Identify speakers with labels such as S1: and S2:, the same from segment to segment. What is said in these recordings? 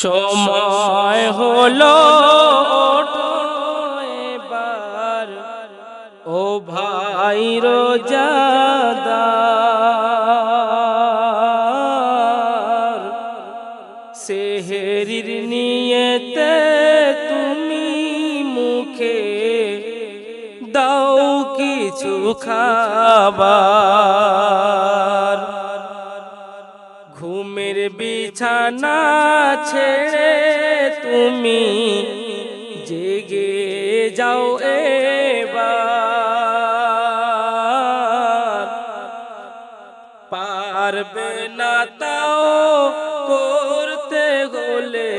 S1: সময় হলো এবার ও ভাই রোজাদার, সেহরির নিয়েতে তুমি মুখে দাও কিছু খাবার। ঘুমের বিছানা ছেড়ে তুমি জেগে যাও এবার, পারবে না তাও করতে হলে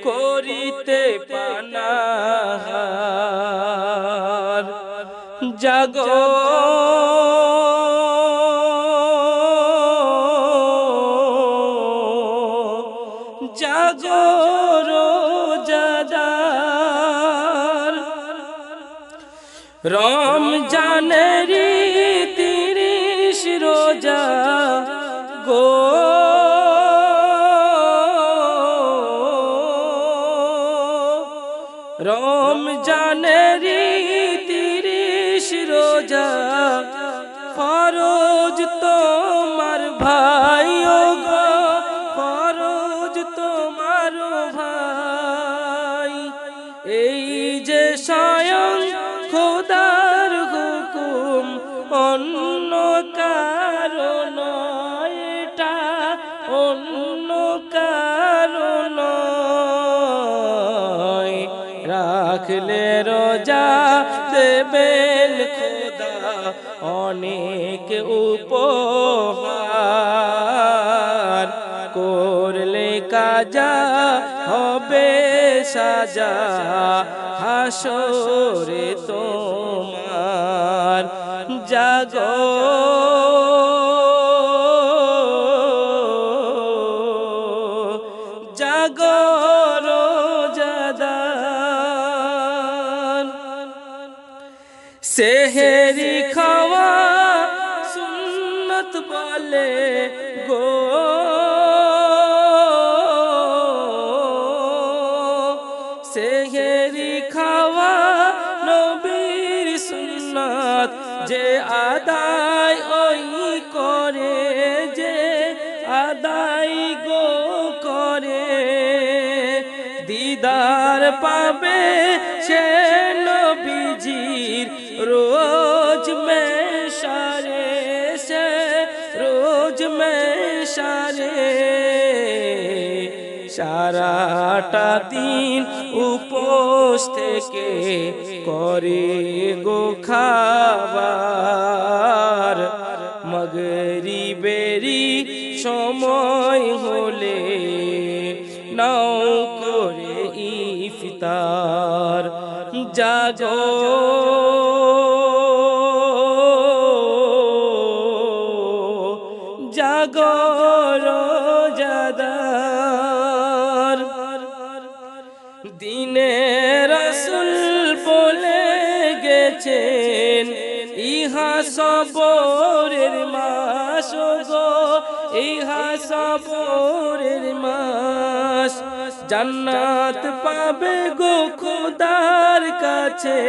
S1: করিতে পানাহার। জাগো জাগো রোজাদার, রমজানেরই 30 রোজা গো, রমজানেরই 30 রোজা ফরজ তোমার ভাই গো, ফরজ তোমার ভাই। এই যে স্বয়ং খোদার হুকুম, অন্য কারণ এটা, অন্য কারণ রাখলে রোজা দেবেন খোদা অনেক উপহার। করলে কাজা হবে সাজা হাসরে তোমার। জাগো জাগো রোজাদার, সেহরি খাওয়া সুন্নত বলে গো, সেহরি খাওয়া নবীর সুন্নত, যে আদায় ওই করে, যে আদায় গো করে, দিদার পাবে সে নবীজির রোজ মেশারে, সে রোজ মেশারে। সারাটা দিন উপোস থেকে করে গো খাবার, মাগরিবেরি সময় হলে নাও করে ইফতার। জাগো জাগো রোজাদার, দিনে রাসূল বলে গেছেন ইহা সবরের মাস গো, ইহা সবরের মাস। জান্নাত পাবে গো খোদার কাছে,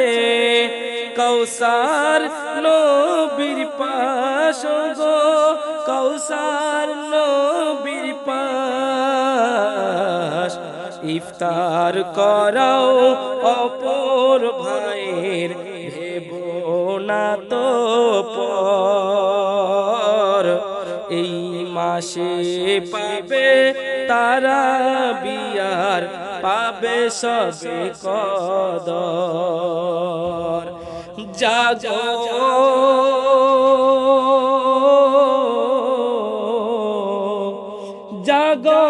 S1: কৌসার নবীর পাশ গো, কৌসার নবীর পাশ। ইফতার করাও অপর ভাইয়ের, ভেবো না তো পর। এই মাসে পাবে তারা বিয়ার, পাবে সবে কদর। জাগো জাগো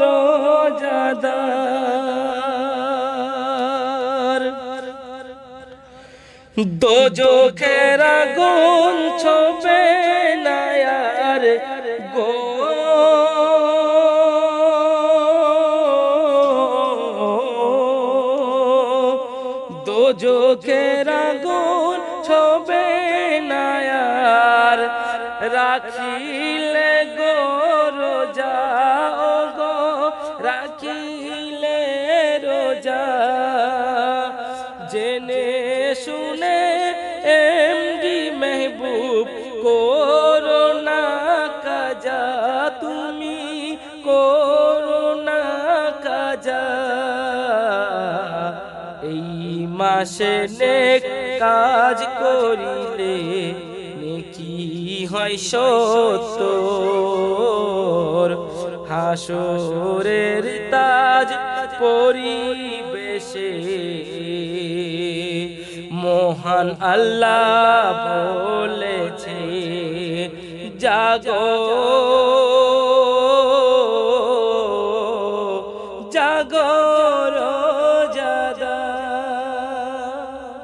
S1: রোজাদার, দোজখের আগুন ছোঁবে না আর গো, দোজখের আগুন ছোঁবে না আর, রাখিলে গো রোজা গো, মাসে নেক কাজ করিলে নেকি হয় 70 হাসরের তাজ পরিবেশে মহান আল্লাহ বলেছে জাগো